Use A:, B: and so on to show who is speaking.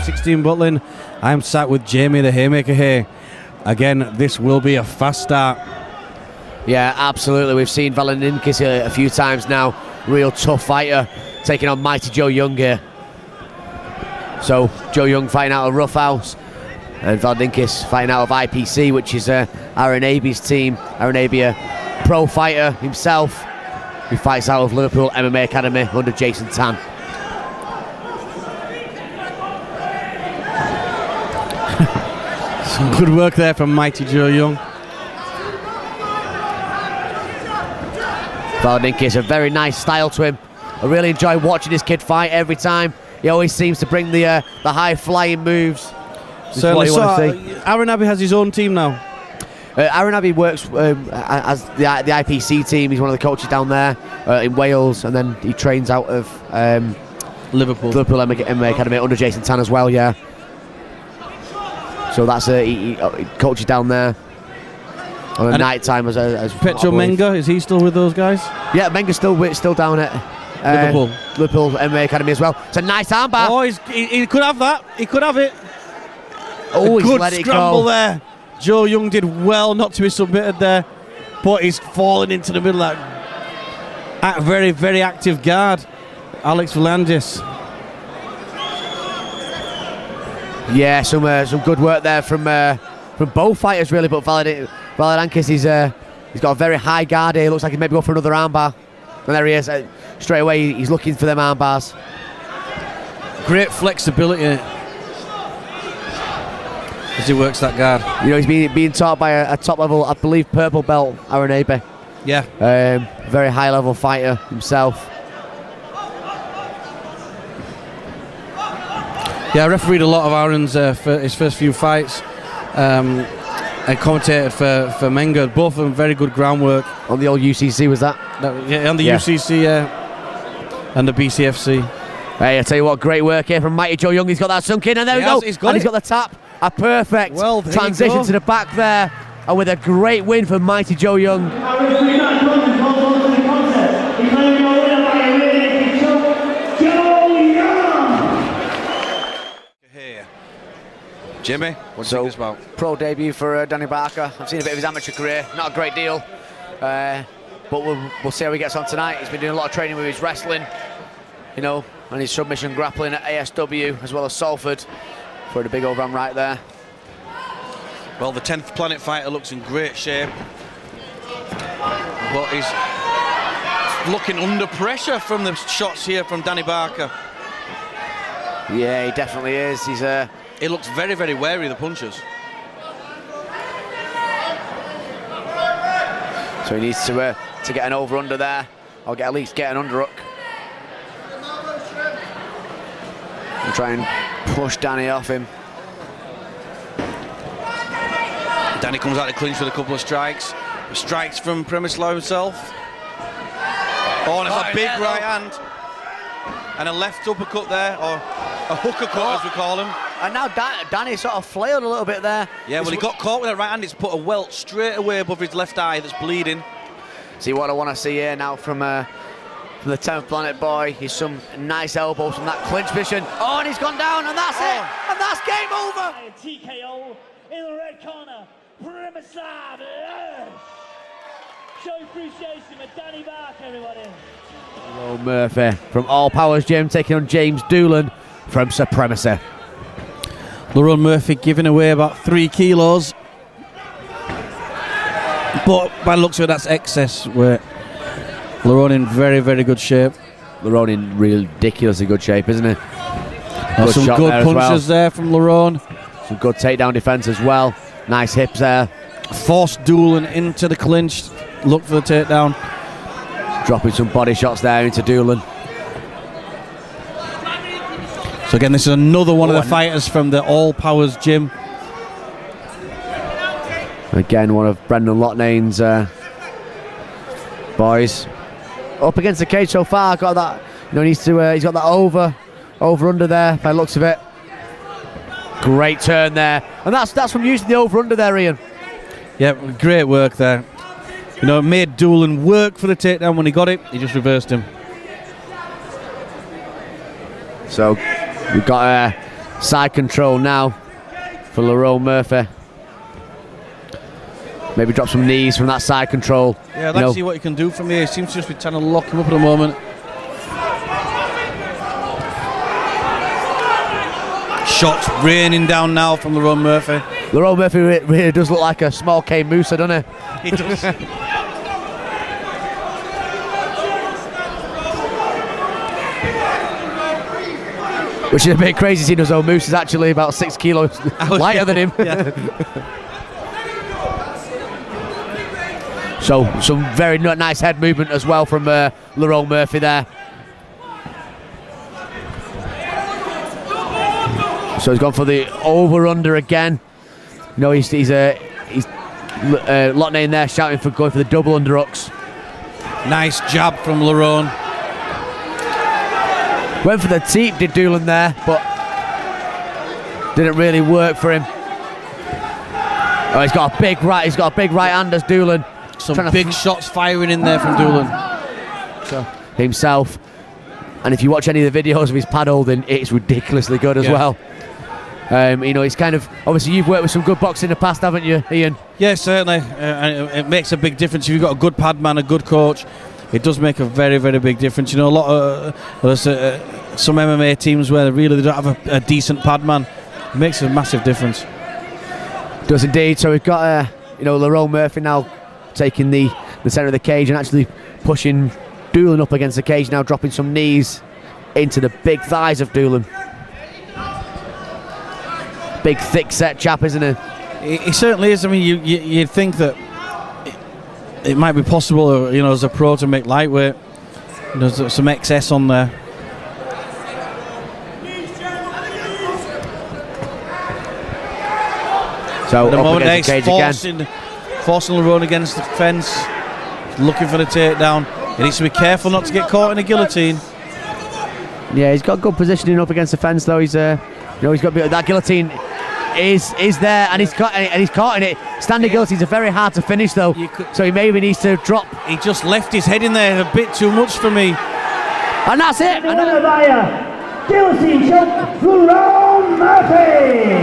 A: M16 Butlin. I'm sat with Jamie the Haymaker here. Again, this will be a fast start.
B: Yeah, absolutely. We've seen Valyandis a few times now. Real tough fighter, taking on Mighty Joe Young here. So, Joe Young fighting out of Roughhouse, and Valyandis fighting out of IPC, which is Arenabi's team. Arenabia, pro fighter himself, who fights out of Liverpool MMA Academy under Jason Tan.
A: Some good work there from Mighty Joe Young.
B: Valyandis, a very nice style to him. I really enjoy watching this kid fight every time. He always seems to bring the high flying moves.
A: Certainly. So, Arenabi has his own team now.
B: Arenabi works as the IPC team. He's one of the coaches down there in Wales, and then he trains out of
A: Liverpool
B: MMA Academy under Jason Tan as well. Yeah. So that's he coaches down there on the night time as
A: Petro Menga, is he still with those guys?
B: Yeah, Menga's still down at Liverpool MMA Academy as well. It's a nice armbar.
A: Oh, he could have that. He could have it.
B: Oh,
A: he's let it go. There. Joe Young did well not to be submitted there, but he's falling into the middle of that very, very active guard, Alex Valyandis.
B: Yeah, some good work there from both fighters really, but Valyandis he's got a very high guard here. Looks like he's maybe going for another armbar, and there he is. Straight away he's looking for them armbars.
A: Great flexibility as he works that guard.
B: You know, he's being taught by a top level, I believe, purple belt Arenabi.
A: Yeah.
B: Very high level fighter himself.
A: Yeah, I refereed a lot of Aaron's for his first few fights, and commentated for Menga. Both of them very good groundwork.
B: On the old UCC, was that?
A: Yeah, on the UCC and the BCFC.
B: Hey, I tell you what, great work here from Mighty Joe Young. He's got that sunk in, and there we go. He's got the tap. A perfect transition to the back there, and with a great win for Mighty Joe Young.
A: Jimmy, what's this about?
B: Pro debut for Danny Barker. I've seen a bit of his amateur career, not a great deal, but we'll see how he gets on tonight. He's been doing a lot of training with his wrestling, you know, and his submission grappling at ASW as well as Salford. For the big overhand right there.
C: Well, the 10th Planet fighter looks in great shape, but he's looking under pressure from the shots here from Danny Barker.
B: Yeah, he definitely is.
C: He looks very, very wary of the punches.
B: So he needs to get an over-under there, or at least get an underhook. And try and push Danny off him.
C: Danny comes out of the clinch with a couple of strikes. Strikes from Przemyslaw himself. Oh, and it's a big right hand. And a left uppercut there, or a hooker cut as we call him.
B: And now Danny sort of flailed a little bit there.
C: Yeah, well, he got caught with that right hand. It's put a welt straight away above his left eye that's bleeding.
B: See what I want to see here now from the 10th Planet boy is some nice elbows from that clinch position. Oh, and he's gone down, and that's it. And that's game over.
D: TKO in the red corner. Przemyslav. Show appreciation for Danny Barker, everybody.
B: Hello, Murphy from All Powers Gym taking on James Doolan from Supremacy.
A: Lerone Murphy giving away about 3 kilos. But by the looks of it, that's excess weight. Lerone in very, very good shape.
B: Lerone in ridiculously good shape, isn't he?
A: Some good punches there from Lerone.
B: Some good takedown defense as well. Nice hips there.
A: Forced Doolan into the clinch. Look for the takedown.
B: Dropping some body shots there into Doolan.
A: So again, this is another one of the fighters from the All Powers Gym.
B: Again, one of Brendan Loughnan's boys. Up against the cage so far. Got that. You know, he's got that over under there by the looks of it. Great turn there, and that's from using the over under there, Ian.
A: Yeah, great work there. You know, it made Doolan work for the takedown. When he got it, he just reversed him.
B: So we've got Side control now for Lerone Murphy. Maybe drop some knees from that side control.
A: Yeah, I'd like to see what he can do from here. He seems to just be trying to lock him up at the moment. Shots raining down now from Lerone Murphy.
B: Lerone Murphy really does look like a small K Musa, doesn't he?
A: He does.
B: Which is a bit crazy seeing as though Moose is actually about 6 kilos lighter than him. So some very nice head movement as well from Lerone Murphy there. So he's gone for the over-under again. You know, he's Lotne in there shouting for going for the double underhooks.
A: Nice jab from Lerone.
B: Went for the teep, did Doolan there, but didn't really work for him. Oh, he's got a big right hand as Doolan.
A: Some big shots firing in there from Doolan.
B: So himself. And if you watch any of the videos of his pad holding, it's ridiculously good as well. You know, it's kind of, obviously you've worked with some good boxing in the past, haven't you, Ian?
A: Yeah, certainly. It makes a big difference if you've got a good pad man, a good coach. It does make a very, very big difference. You know, a lot of some MMA teams where they don't have a decent pad man. It makes a massive difference.
B: Does indeed. So we've got Lerone Murphy now taking the centre of the cage and actually pushing Doolan up against the cage now, dropping some knees into the big thighs of Doolan. Big thick set chap, isn't he?
A: He certainly is. I mean, you'd think that it might be possible, you know, as a pro to make lightweight. There's some excess on there.
B: So
A: at the
B: up
A: moment,
B: against the cage again.
A: Forcing Lerone against the fence, looking for the takedown. He needs to be careful not to get caught in a guillotine.
B: Yeah, he's got good positioning up against the fence, though. He's got that guillotine is there, and he's caught in it. Standing guillotines are very hard to finish, though. So he maybe needs to drop.
A: He just left his head in there a bit too much for me.
B: And that's it.
D: Guillotine choke, Lerone Murphy.